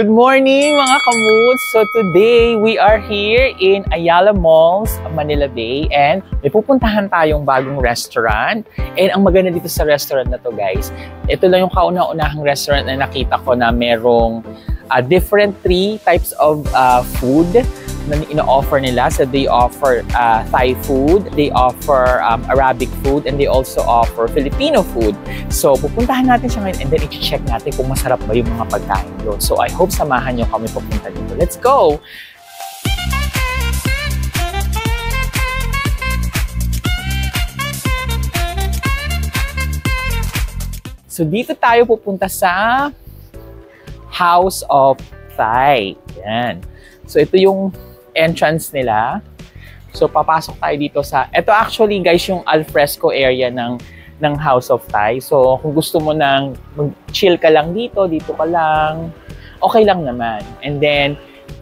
Good morning mga kamuts! So today, we are here in Ayala Malls, Manila Bay and may pupuntahan tayong bagong restaurant. And ang maganda dito sa restaurant na to guys, ito lang yung kauna-unahang restaurant na nakita ko na merong different three types of food na ino-offer nila. So they offer Thai food, they offer Arabic food, and they also offer Filipino food. So pupuntahan natin siya ngayon and then i-check natin kung masarap ba yung mga pagkain doon. So I hope samahan nyo kami pupunta dito. Let's go! So dito tayo pupunta sa House of Thai. Yan. So ito yung entrance nila. So papasok tayo dito sa, ito actually guys yung alfresco area ng House of Thai. So kung gusto mo nang chill ka lang dito ka lang, okay lang naman. And then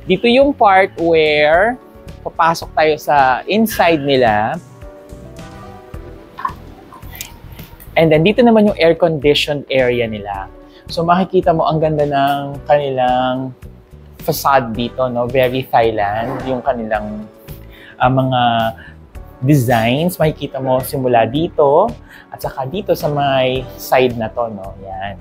dito yung part where papasok tayo sa inside nila. And then dito naman yung air-conditioned area nila. So makikita mo ang ganda ng kanilang facade dito, no? Very Thailand, yung kanilang mga designs. Makikita mo simula dito at saka dito sa may side na to, no? Yan.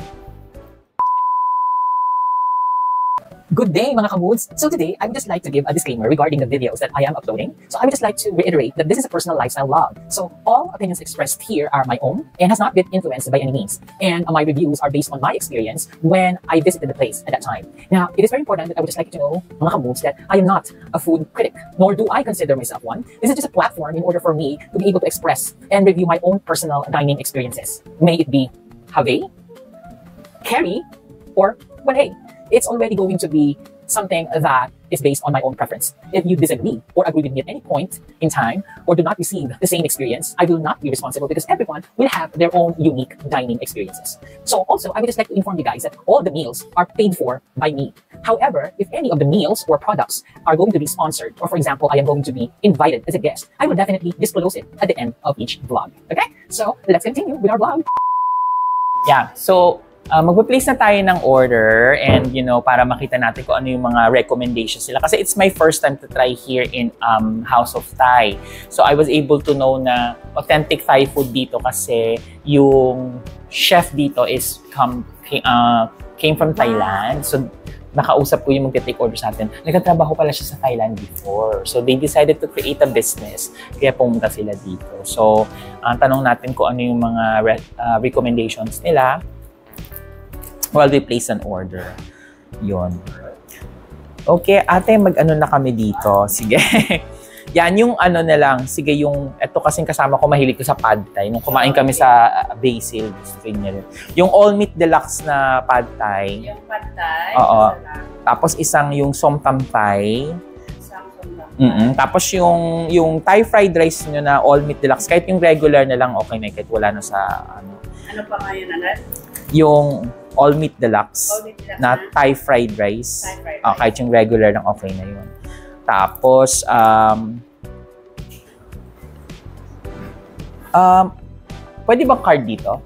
Good day mga kamuds! So today, I would just like to give a disclaimer regarding the videos that I am uploading. So I would just like to reiterate that this is a personal lifestyle vlog. So all opinions expressed here are my own and has not been influenced by any means. And my reviews are based on my experience when I visited the place at that time. Now, it is very important that I would just like you to know, mga kamuds, that I am not a food critic, nor do I consider myself one. This is just a platform in order for me to be able to express and review my own personal dining experiences. May it be Have, Carry, or Wale. It's already going to be something that is based on my own preference. If you disagree or agree with me at any point in time or do not receive the same experience, I will not be responsible because everyone will have their own unique dining experiences. So also, I would just like to inform you guys that all the meals are paid for by me. However, if any of the meals or products are going to be sponsored, or for example, I am going to be invited as a guest, I will definitely disclose it at the end of each vlog. Okay? So let's continue with our vlog. Yeah, so magpa-place na tayo ng order and para makita natin kung ano yung mga recommendations nila. Kasi it's my first time to try here in House of Thai. So I was able to know na authentic Thai food dito kasi yung chef dito is came from Thailand. So nakausap ko yung magte-take order sa atin. Nagtatrabaho pala siya sa Thailand before. So they decided to create a business. Kaya pumunta sila dito. So tanong natin kung ano yung mga recommendations nila while we place an order. Yun. Okay, ate, mag-ano na kami dito. Sige. Yan, yung ano na lang. Sige, yung, eto kasing kasama ko, mahilig ko sa pad thai. Nung kumain kami sa Basil, gusto niya rin. Yung all meat deluxe na pad thai. Yung pad thai. Oo. Tapos isang yung som tam thai. Isang som tam thai. Tapos yung Thai fried rice nyo na all meat deluxe. Kahit yung regular na lang, okay na. Kahit wala na sa ano. Ano pa ngayon, Anad? Yung all meat deluxe, na na Thai fried rice. Thai fried rice. Kahit yung regular lang okay na yun. Tapos, pwede bang card dito?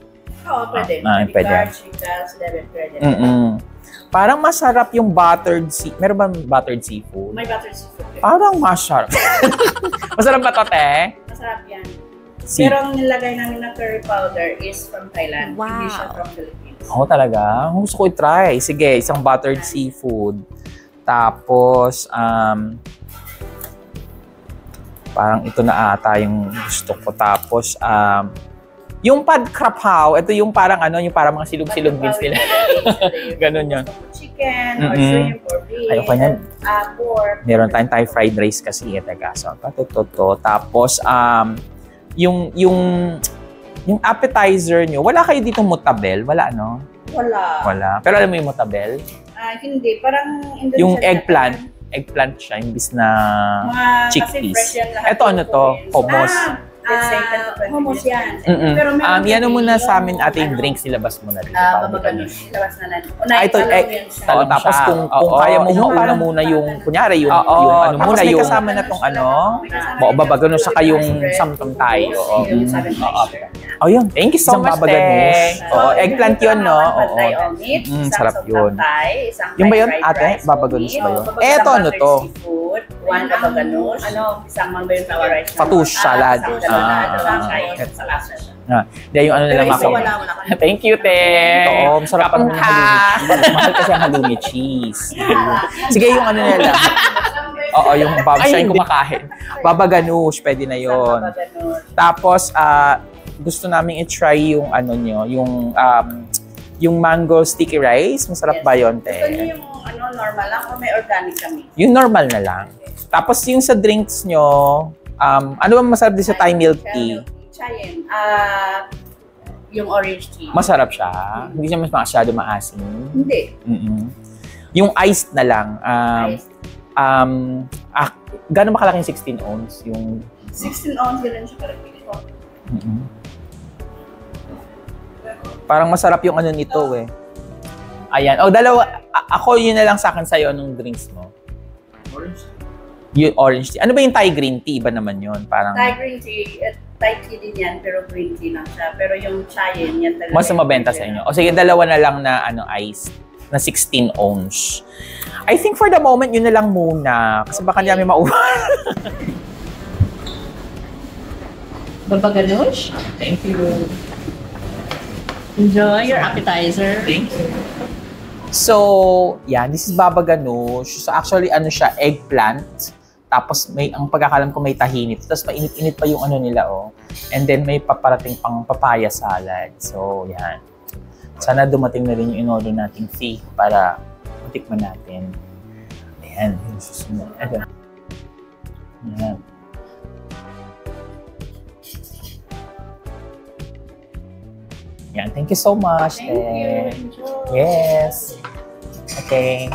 Oo, pwede. Pwede. Card, Gcash, debit, credit. Parang masarap yung buttered meron ba buttered seafood? May buttered seafood. Parang masarap. Masarap ba to, te? Masarap yan. Pero ang nilagay namin na curry powder is from Thailand. Wow. Hindi siya from Philippines. Oo, talaga? Gusto ko i-try. Sige, isang buttered seafood. Tapos, parang ito na ata yung gusto ko. Tapos, yung pad krapao, ito yung parang ano, yung parang mga silog-silog beans nila. Ganun yun. Chicken, or shrimp, or beef, ayoko yan. pork. Meron tayong Thai fried rice kasi. So, tapos, yung appetizer nyo, wala kayo ditong mutabel? Wala, no? Wala. Pero alam mo yung mutabel? Hindi. Parang Indonesian. Yung eggplant siya, imbis na chickpeas. Kasi fresh yan lahat. Ito ano to? Hummus. let's say, 10 to 20 hummus minutes. yan. Pero meron Yan din muna sa yung, amin ate yung ano, drinks, ilabas mo na dito. para Baba di kami- ganun. Ilabas na lang. Ay, ito, Unahin, tapos siya. kung Oo. kaya mo Yung mauna parang- muna yung, kunyari, yung Oo. ano Tapos muna, may yung, kasama na tong ano, babagano, saka yung samtang tayo. Oo. Oh, yun. Thank you so Isang much, baba ganun. Teng. Oo, eggplant yun, no? Oo. Sarap yun. Yung ba yun, ate? Baba ganun ba yun? Eto, ano to? One baba ganun. Isang mango yung sour rice. Fattoush salad. Dahil yung ano nila Pero isa makaw. wala ka. Thank you, Teng. Oo, masarap pa naman yung halloumi. Mahal kasi ang halloumi cheese. Sige, yung ano nila. Oo, yung babsay kumakain. Baba ganoush, pwede na yun. Tapos, gusto namin i-try yung ano nyo, yung mango sticky rice. Masarap ba yun, Gusto niyo Teng? yung normal lang o may organic kami? Yung normal na lang. Tapos yung sa drinks nyo, ano ba masarap din sa Thai milk tea? Chayen. Yung orange tea. Masarap siya. Hindi siya mas masyado maasim. Hindi. Yung iced na lang. Iced. Gano'n ba kalaking 16 ounce? Yung 16 ounce ganun siya kalapit ko. parang masarap yung ano nito eh. Ayan. Oh, dalawa. Ako yun na lang sa akin sa'yo. Anong drinks mo? Orange. Yung orange tea. Ano ba yung Thai green tea? Iba naman yun. Parang Thai green tea, Thai tea din yan, pero green tea lang siya. Pero yung chayen, yan talaga. mas mabenta sa inyo. O sige, dalawa na lang na iced na 16 ounce. I think for the moment, yun na lang muna. Kasi baka hindi namin mauwan. Baba ganoush. Thank you. Enjoy your appetizer. Thank you. So, yeah, this is baba ganoush. So actually, ano siya, eggplant. Tapos ang pagkakalam ko may tahini. Tapos mainit-init pa yung ano nila, oh. And then may paparating pang papaya salad. So, yan. Sana dumating na rin yung in-order nating fee para matikman natin. Ayan, yung susunod. Ayan. Ayan. Yan, thank you so much. Thank you. Enjoy. Yes. Okay.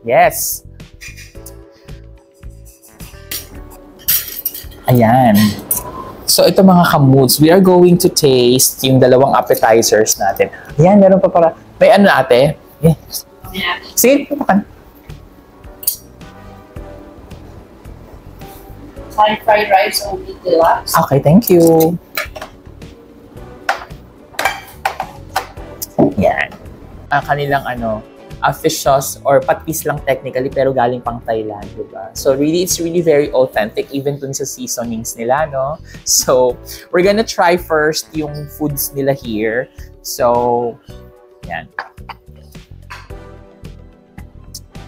Yes. Ayan. So, ito mga kamuds, we are going to taste yung dalawang appetizers natin. Ayan, meron pa para. May ano ate? Yes. Yeah. Sige, papakan. Thai fried rice only deluxe. Okay, thank you. Yan. Ang kanilang fish sauce or patis lang technically pero galing pang Thailand, diba? So really, it's really very authentic even dun sa seasonings nila, no? So, we're gonna try first yung foods nila here. So, yan.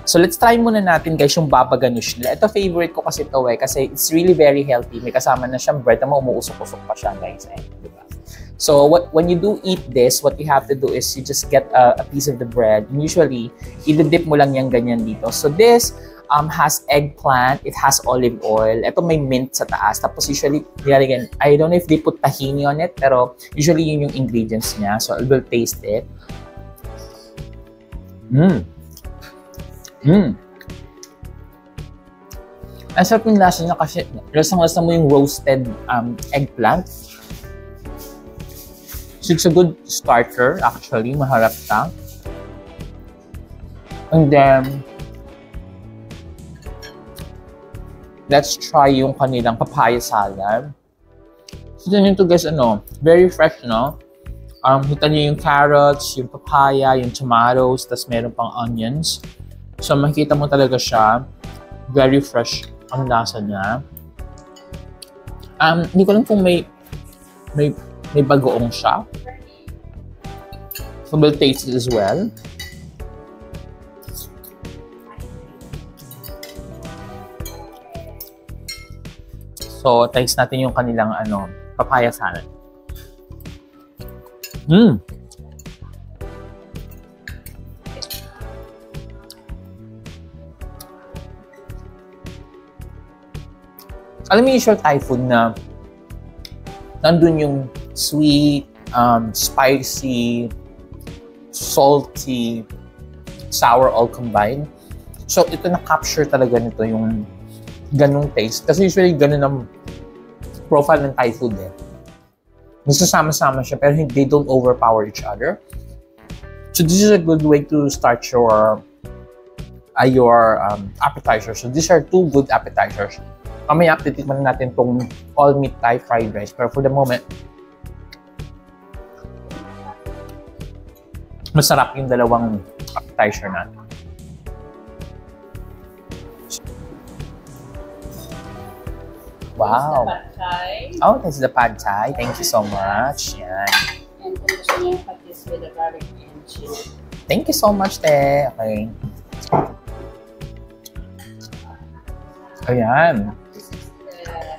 So, let's try muna natin guys yung baba ganoush nila. Ito favorite ko kasi ito kasi it's really very healthy. May kasama na siyang bread na umuusok-usok pa siya guys. Diba? So when you do eat this, what you have to do is you just get a piece of the bread. And usually, i-dip mo lang yung ganyan dito. So this has eggplant, it has olive oil. Ito may mint sa taas. Tapos usually, nilalagyan, I don't know if they put tahini on it, pero usually yun yung ingredients niya. So I will taste it. Ang sarap yung lasa niya kasi lasang-lasa mo yung roasted eggplant. So it's a good starter, actually. Maharap ka. And then, let's try yung kanilang papaya salad. So, yun to guys, very fresh, no? Kita niyo yung carrots, yung papaya, yung tomatoes, tas meron pang onions. So, makikita mo talaga siya. Very fresh ang lasa niya. Hindi ko lang kung may bagoong siya. So we'll taste it as well. So taste natin yung kanilang papaya salad. Alam mo yung usual Thai food na nandun yung sweet, spicy, salty, sour all combined. So, ito na-capture talaga nito yung ganung taste. Kasi usually ganun ang profile ng Thai food eh. Nagsasama-sama siya pero they don't overpower each other. So this is a good way to start your appetizers. So these are two good appetizers. Mamaya titikman natin tong all-meat Thai fried rice. Pero for the moment, masarap yung dalawang appetizer natin. Wow. Pad Thai. Oh, this is the pad Thai. Thank you so much. Yan. And kung gusto niyo yung patis with the garlic and chili. Thank you so much, te. Okay. Ayan. This is the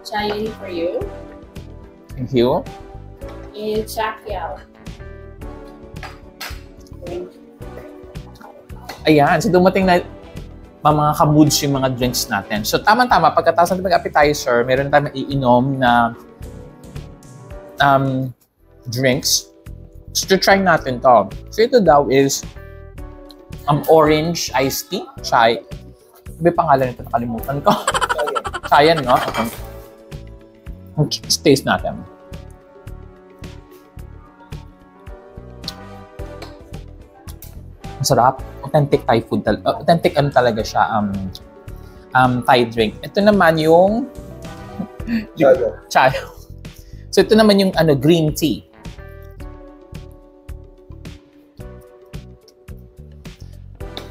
chayin for you. Thank you. And chakyao. Ayan. So, dumating na mga ka-moods yung mga drinks natin. So, tama-tama. Pagkatapos natin mag-appetizer, meron tayong iinom na drinks. So, to try natin to. So, ito daw is orange iced tea. Chai. May pangalan nito, nakalimutan ko. Chayan, no? Let's taste natin. Masarap. Authentic Thai food. Authentic talaga siya. Thai drink. Ito naman yung chayo. So ito naman yung green tea.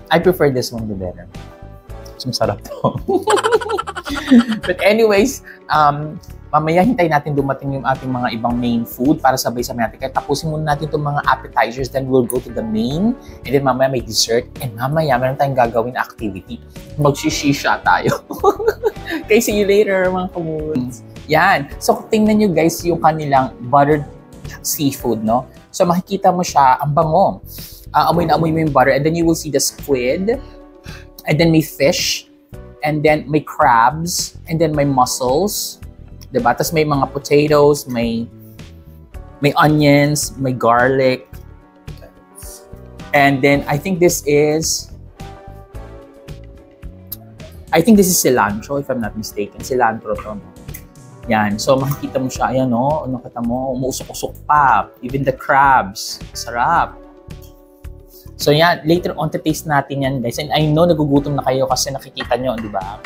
I prefer this one the better. So masarap to. But anyways, mamaya hintayin natin dumating yung ating mga ibang main food para sabay-sabay natin. Kaya tapusin muna natin itong mga appetizers, then we'll go to the main, and then mamaya may dessert, and mamaya meron tayong gagawin na activity. Magsishisha tayo. Okay, see you later mga kamuds. Yan. So tingnan nyo guys yung kanilang buttered seafood, no? So makikita mo siya, ang bango. Amoy na amoy mo yung butter, and then you will see the squid, and then may fish, and then may crabs, and then may mussels. Diba? Tapos may mga potatoes, may onions, may garlic. And then I think this is cilantro, if I'm not mistaken. Cilantro to. Yan. So makikita mo siya. Ayan, no? Nakita mo, umuusok-usok pa. Even the crabs. Sarap. So yan, later on, taste natin yan, guys. And I know nagugutom na kayo kasi nakikita nyo, di ba?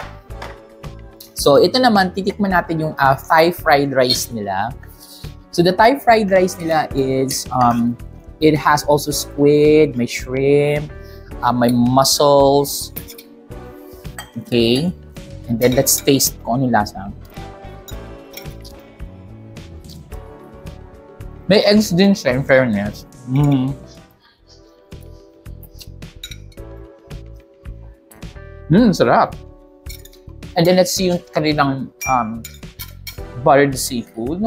So, ito naman, titikman natin yung Thai fried rice nila. So, the Thai fried rice nila is, it has also squid, may shrimp, may mussels. Okay. And then, let's taste kung ano lasa. May eggs din siya, in fairness. Sarap. And then let's see yung kanilang buttered seafood.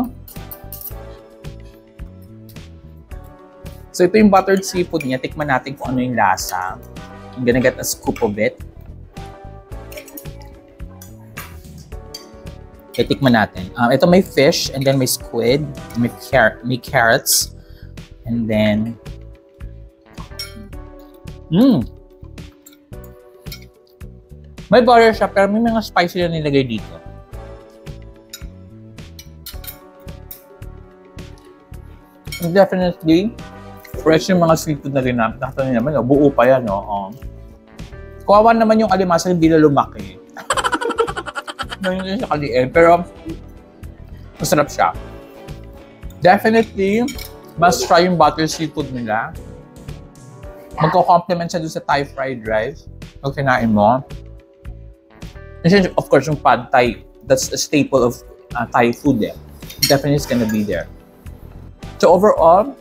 So ito yung buttered seafood niya. Tikman natin kung ano yung lasa. I'm gonna get a scoop of it. Okay, tikman natin. Ito may fish, and then may squid, may carrots, and then may butter siya, pero may mga spicy na nilagay dito. And definitely, fresh yung mga seafood na ginamit. Nakita niyo naman, buo pa yan. Kawawa naman yung alimasag, hindi na lumaki. Hindi siya kaliit, pero masarap siya. Definitely, must try yung butter seafood nila. Magko-complement siya doon sa Thai fried rice. Pag kinain mo. And of course, yung pad Thai, that's a staple of Thai food there. Definitely it's gonna be there. So overall,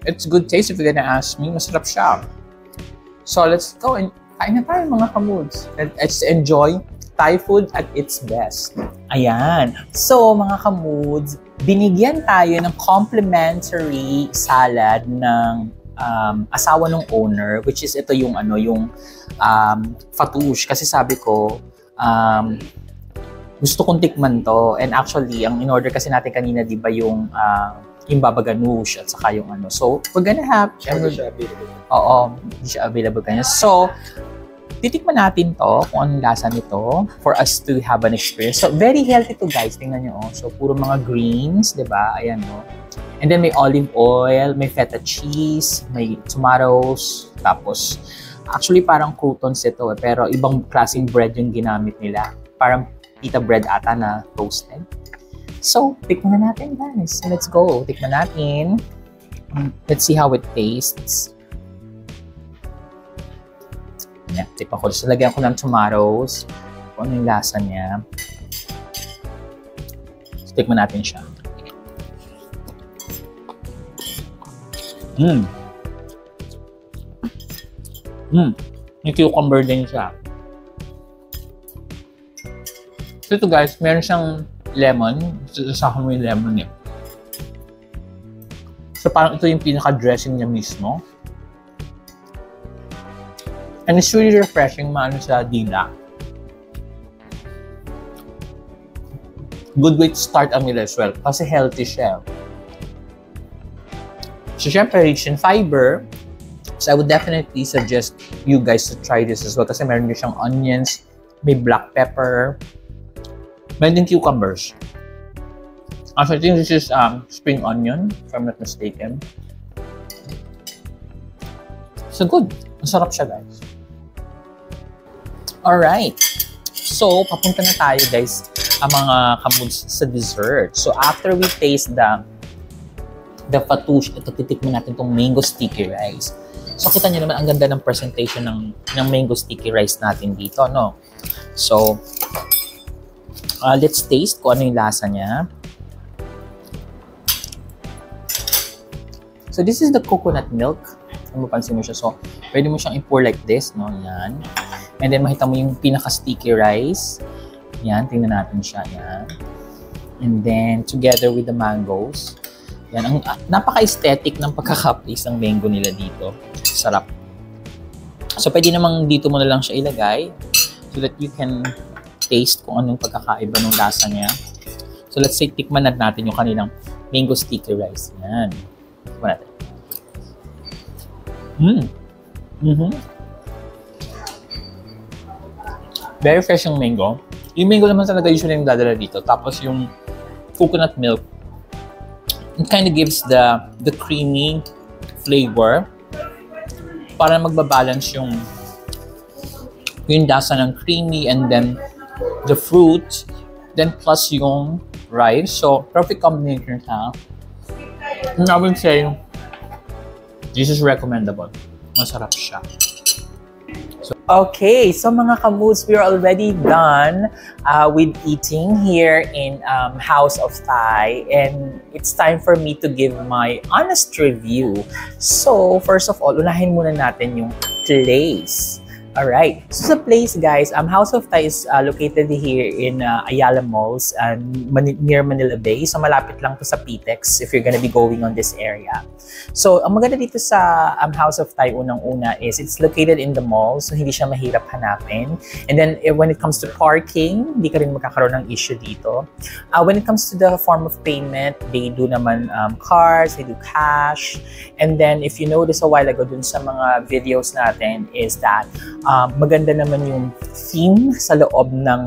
it's good taste if you're gonna ask me. Masarap siya. So let's go and kain na tayo mga kamuds. Let's enjoy Thai food at its best. Ayan. So mga kamuds, binigyan tayo ng complimentary salad ng asawa ng owner, which is ito yung fattoush. Kasi sabi ko, gusto kong tikman to, and actually ang in-order kasi natin kanina, di ba, yung baba ganoush at saka yung so we're gonna have, hindi siya available kanina. So titikman natin to kung anong lasa nito for us to have an experience. So, very healthy to guys. Tingnan nyo, oh. So, puro mga greens, di ba? Ayan, oh. And then, may olive oil, may feta cheese, may tomatoes, tapos, actually, parang croutons ito, eh, pero ibang klaseng bread yung ginamit nila. Parang pita bread ata na toasted. So, tikman na natin, guys. Let's go. Tikman natin. Let's see how it tastes. Yeah, tikman ko. So, lagyan ko ng tomatoes. Kung ano yung lasa niya. So, tikman natin siya. May cucumber din siya. So, ito guys, meron siyang lemon. Sasahan mo yung lemon eh. So, parang ito yung pinaka-dressing niya mismo. And it's really refreshing maano sa dila. Good way to start a meal as well. Kasi healthy siya. So, syempre, rich in fiber. So, I would definitely suggest you guys to try this as well. Kasi meron din siyang onions, may black pepper, meron din cucumbers. So, I think this is spring onion, if I'm not mistaken. So, good. Masarap siya, guys. Alright. So, papunta na tayo, guys, ang mga kamuds sa dessert. So, after we taste the fatouche, ito, titikman natin itong mango sticky rice. So, kita nyo naman, ang ganda ng presentation ng mango sticky rice natin dito, no? So, let's taste kung ano yung lasa niya. So, this is the coconut milk. Kung mapansin mo siya. So, pwede mo siyang i-pour like this, no? Yan. And then, makita mo yung pinaka-sticky rice. Yan, tingnan natin siya. Yan. And then, together with the mangoes. Yan, ang napaka-aesthetic ng pagkaka-place ng mango nila dito. Sarap. So, pwede namang dito mo na lang siya ilagay so that you can taste kung anong pagkakaiba ng lasa niya. So, let's say, tikman natin yung kanilang mango sticky rice. Yan. Tikman natin. Very fresh yung mango. Yung mango naman talaga usually yung dadala dito. Tapos yung coconut milk, it kind of gives the creamy flavor para magbabalance yung lasa ng creamy and then the fruit, then plus yung rice. So, perfect combination siya. And I would say, this is recommendable. Masarap siya. Okay, so mga kamuds, we are already done with eating here in House of Thai, and it's time for me to give my honest review. So, first of all, unahin muna natin yung place. Alright, so sa place guys, House of Thai is located here in Ayala Malls near Manila Bay. So malapit lang to sa PTEX if you're gonna be going on this area. So ang maganda dito sa House of Thai unang-una is it's located in the mall, so hindi siya mahirap hanapin. And then when it comes to parking, hindi ka rin magkakaroon ng issue dito. When it comes to the form of payment, they do naman cards, they do cash. And then if you notice a while ago dun sa mga videos natin is that maganda naman yung theme sa loob ng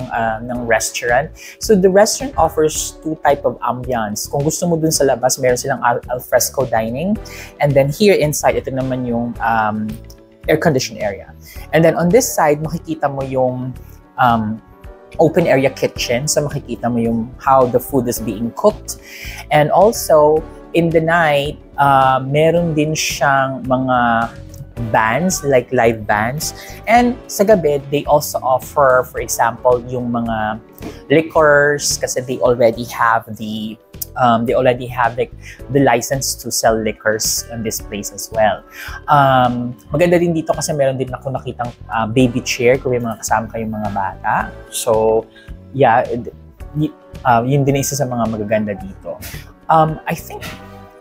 restaurant. So the restaurant offers two type of ambiance. Kung gusto mo dun sa labas, meron silang alfresco dining. And then here inside, ito naman yung air-conditioned area. And then on this side, makikita mo yung open area kitchen. So makikita mo yung how the food is being cooked. And also, in the night, meron din siyang mga bands, like live bands. And sa gabi, they also offer, for example, yung mga liquors kasi they already have like the license to sell liquors in this place as well. Maganda din dito kasi meron din ako nakitang baby chair kung may mga kasama kayong mga bata. So, yeah, yun din isa sa mga magaganda dito. I think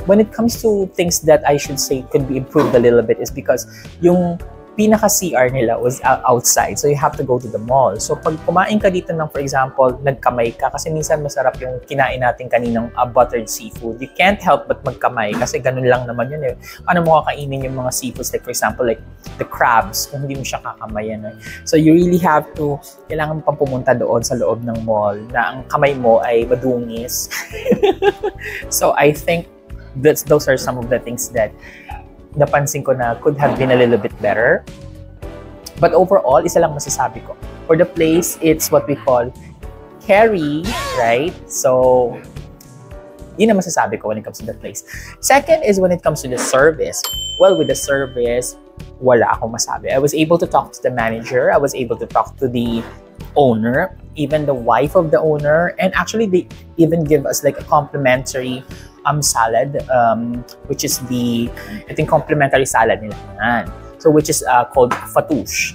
when it comes to things that I should say could be improved a little bit is because yung pinaka-CR nila was outside. So you have to go to the mall. So pag kumain ka dito ng, for example, nagkamay ka, kasi minsan masarap yung kinain natin kaninang buttered seafood. You can't help but magkamay kasi ganun lang naman yun eh. Ano mo kakainin yung mga seafoods, like for example, like the crabs, kung hindi mo siya kakamayan. Eh. So you really have to, kailangan mo pang pumunta doon sa loob ng mall na ang kamay mo ay madungis. So I think those are some of the things that napansin ko na could have been a little bit better. But overall, isa lang masasabi ko. For the place, it's what we call carry, right? So, yun ang masasabi ko when it comes to the place. Second is when it comes to the service. Well, with the service, wala akong masabi. I was able to talk to the manager. I was able to talk to the owner, even the wife of the owner. And actually, they even give us like a complimentary salad, which is the, I think, complimentary salad nila yan. So, which is called fattoush.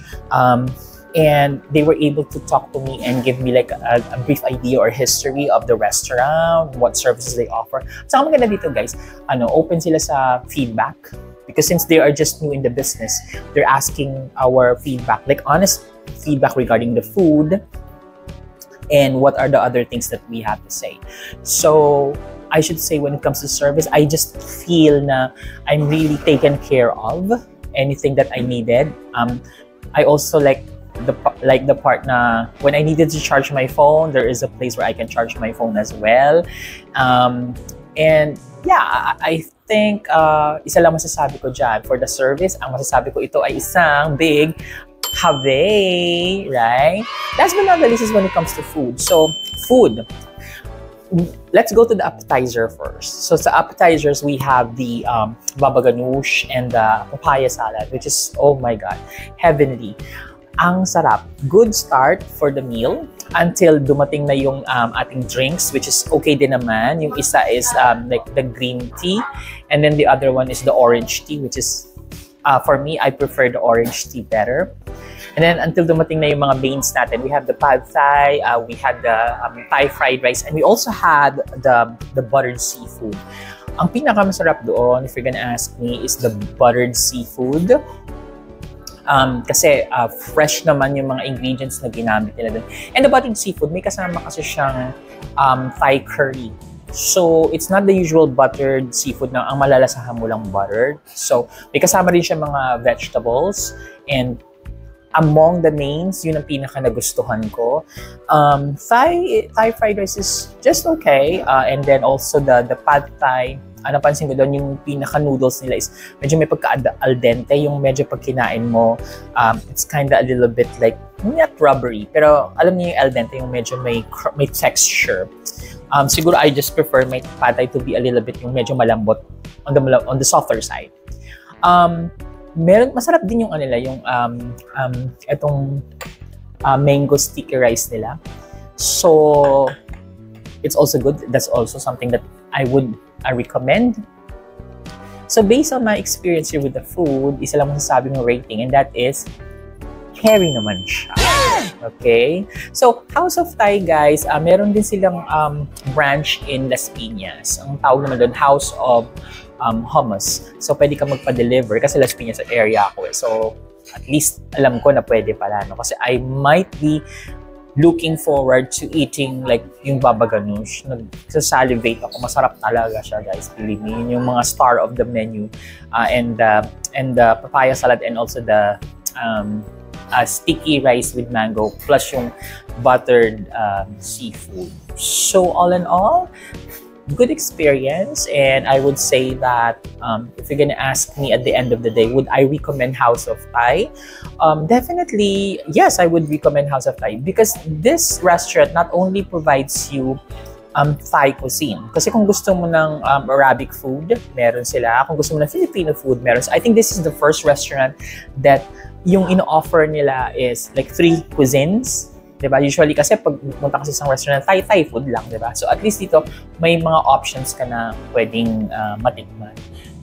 And they were able to talk to me and give me like a brief idea or history of the restaurant, what services they offer. So, ang maganda dito, guys, open sila sa feedback. Because since they are just new in the business, they're asking our feedback, like honest feedback regarding the food and what are the other things that we have to say. So, I should say when it comes to service, I just feel na I'm really taken care of. Anything that I needed. I also like the part na when I needed to charge my phone, there is a place where I can charge my phone as well. And yeah, I think isa lang masasabi ko dyan for the service. Ang masasabi ko ito ay isang big have, right? Last but not the least is when it comes to food. So, food. Let's go to the appetizer first. So, sa appetizers, we have the baba ganoush and the papaya salad, which is, oh my God, heavenly. Ang sarap. Good start for the meal until dumating na yung ating drinks, which is okay din naman. Yung isa is like the green tea, and then the other one is the orange tea, which is, for me, I prefer the orange tea better. And then until dumating na yung mga mains natin, we have the pad thai, we had the Thai fried rice, and we also had the buttered seafood. Ang pinakamasarap doon, if you're gonna ask me, is the buttered seafood. Kasi fresh naman yung mga ingredients na ginamit nila doon. And the buttered seafood, may kasama kasi siyang Thai curry. So, it's not the usual buttered seafood na ang malalasahan mo lang buttered. So, may kasama rin siya mga vegetables. And among the mains, yun ang pinaka nagustuhan ko. Thai fried rice is just okay. And then also the pad thai, napansin ko doon yung pinaka noodles nila is medyo may pagka-al dente, yung medyo pag kinain mo, it's kinda a little bit like, not rubbery, pero alam niyo yung al dente, yung medyo may texture. Siguro I just prefer my pad thai to be a little bit yung medyo malambot on the softer side. Masarap din yung yung etong mango sticky rice nila. So, it's also good. That's also something that I recommend. So, based on my experience here with the food, isa lang masasabi ng rating, and that is, carry naman siya. Okay? So, House of Thai, guys, meron din silang branch in Las Piñas. Ang tawag naman doon, House of Hummus. So, pwede ka magpa-deliver kasi Las Piñas sa area ako eh. So, at least alam ko na pwede pala, no? Kasi I might be looking forward to eating like yung baba ganoush. Nagsasalivate ako. Masarap talaga siya, guys. Believe me. Yun yung mga star of the menu. And the papaya salad and also the sticky rice with mango plus yung buttered seafood. So, all in all, good experience, and I would say that if you're gonna ask me at the end of the day, would I recommend House of Thai? Definitely, yes, I would recommend House of Thai because this restaurant not only provides you Thai cuisine. Kasi kung gusto mo ng Arabic food, meron sila. Kung gusto mo ng Filipino food, meron. So I think this is the first restaurant that yung ino-offer nila is like 3 cuisines. Diba? Usually kasi pag punta ka sa isang restaurant, Thai food lang, diba? So at least dito, may mga options ka na pwedeng matikman.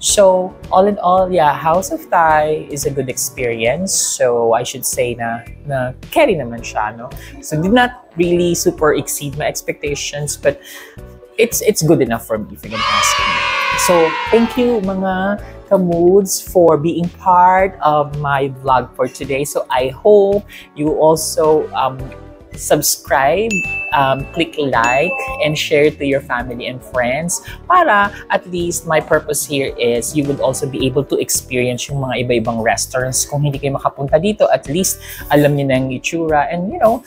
So, all in all, yeah, House of Thai is a good experience. So, I should say na carry naman siya, no? So, did not really super exceed my expectations, but it's good enough for me, if you're gonna ask me. So, thank you mga Kamoods, for being part of my vlog for today. So I hope you also subscribe, click like, and share to your family and friends para at least my purpose here is you would also be able to experience yung mga iba-ibang restaurants. Kung hindi kayo makapunta dito, at least alam niyo na yung itsura, and you know,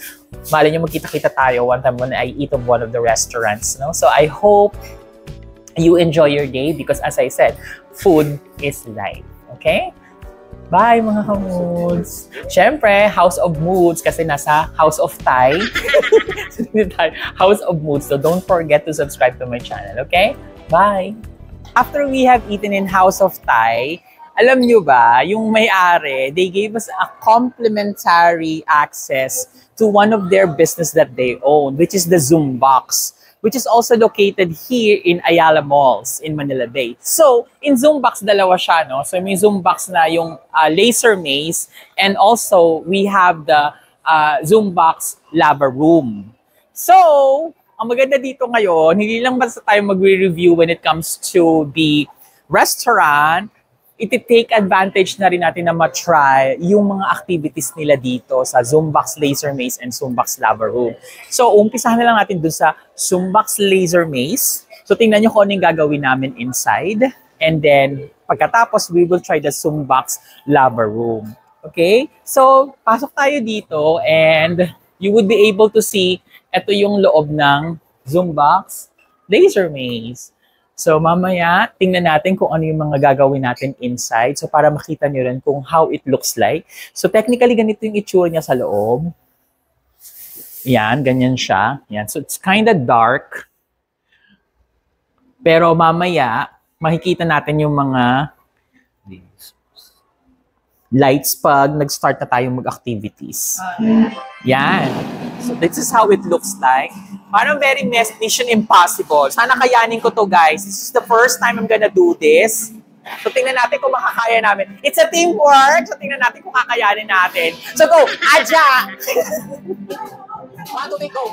malay niyo magkita-kita tayo one time when I eat of one of the restaurants. No? So I hope you enjoy your day because as I said, food is life. Okay? Bye mga kamoods! Siyempre, House of Moods kasi nasa House of Thai. House of Moods. So don't forget to subscribe to my channel, okay? Bye! After we have eaten in House of Thai, alam nyo ba, yung may-ari, they gave us a complimentary access to one of their business that they own, which is the Zoom Box, which is also located here in Ayala Malls in Manila Bay. So, in Zoom Box, dalawa siya, no? So, may Zoom Box na yung laser maze, and also, we have the Zoom Box lava room. So, ang maganda dito ngayon, hindi lang basta tayo magre-review when it comes to the restaurant, iti-take advantage na rin natin na matry yung mga activities nila dito sa Zoombox Laser Maze and Zoombox Lava Room. So, umpisahan na lang natin dun sa Zoombox Laser Maze. So, tingnan nyo kung ano yung gagawin namin inside. And then, pagkatapos, we will try the Zoombox Lava Room. Okay? So, pasok tayo dito and you would be able to see ito yung loob ng Zoombox Laser Maze. So, mamaya, tingnan natin kung ano yung mga gagawin natin inside. So, para makita nyo rin kung how it looks like. So, technically, ganito yung itsura niya sa loob. Yan, ganyan siya. Yan. So, it's kinda dark. Pero mamaya, makikita natin yung mga lights pag nag-start na tayong mag-activities. Yan. So, this is how it looks like. Parang very Mission Impossible. Sana kayanin ko to, guys. This is the first time I'm gonna do this. So, tingnan natin kung makakaya namin. It's a teamwork. So, tingnan natin kung kakayanin natin. So, go! Aja! 1, 2, 3, go!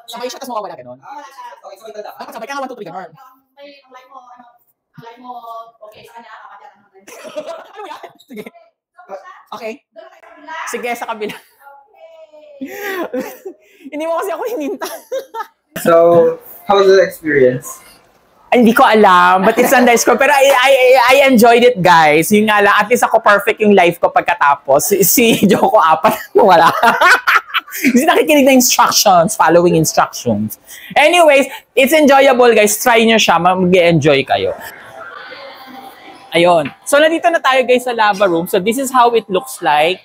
Sabay siya, tapos mawawala ganun. Dapat sabay ka nga 1, 2, 3, ganun. Ang life mo, okay sa kanya, kapatid ang naman. Ano yan? Sige. Okay. Sige, sa kabila. Hindi mo kasi ako hininta. So, how was the experience? Hindi ko alam, but it's a nice score. Pero I enjoyed it, guys. Yung nga lang, at least ako perfect yung life ko pagkatapos. Si Joko 4, wala. Kasi nakikinig na instructions, following instructions. Anyways, it's enjoyable, guys. Try nyo siya, mag-enjoy kayo. Ayun. So, nandito na tayo, guys, sa lava room. So, this is how it looks like.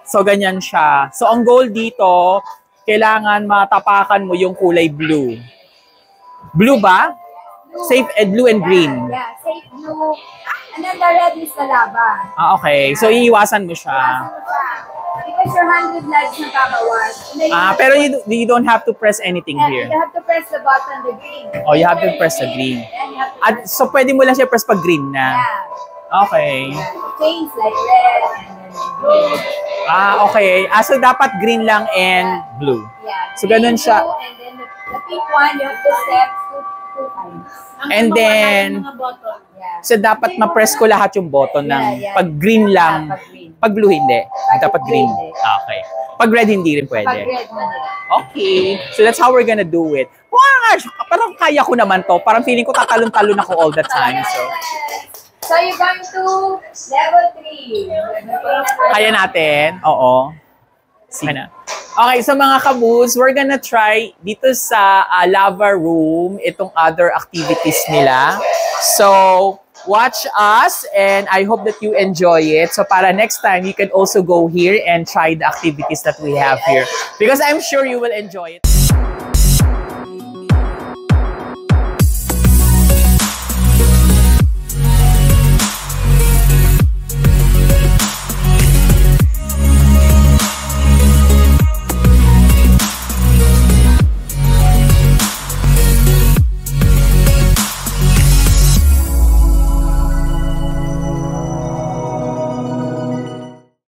So, ganyan siya. So, ang goal dito, kailangan matapakan mo yung kulay blue. Blue ba? Blue. Safe blue and green. Yeah, safe blue. And then the red is the lava. Ah, okay. So, iiwasan mo siya. Because your 100 lives na babawas. Pero you don't have to press anything here. You have to press the button, the green. Oh, you have to press the green. At, so, pwede mo lang siya press pag green na. Yeah. Okay. Change like red and then blue. Okay. So, dapat green lang and blue. Yeah. So, ganun siya. Blue, and then the pink one, you have to step two times. And then, Yeah. so dapat ma-press ko lahat yung button ng Yeah. pag green lang. Yeah, pag green. Pag blue, hindi. Dapat green. Hindi. Okay. Pag red, hindi rin Pag pwede. red mo din. Okay. So that's how we're gonna do it. Wow! Parang kaya ko naman to. Parang feeling ko tatalon-talon ako all the time. So you're going to level 3. Kaya natin. Oo. Sige na. Okay, so mga kaboods, we're gonna try dito sa lava room itong other activities nila. So, watch us and I hope that you enjoy it. So, para next time, you can also go here and try the activities that we have here. Because I'm sure you will enjoy it.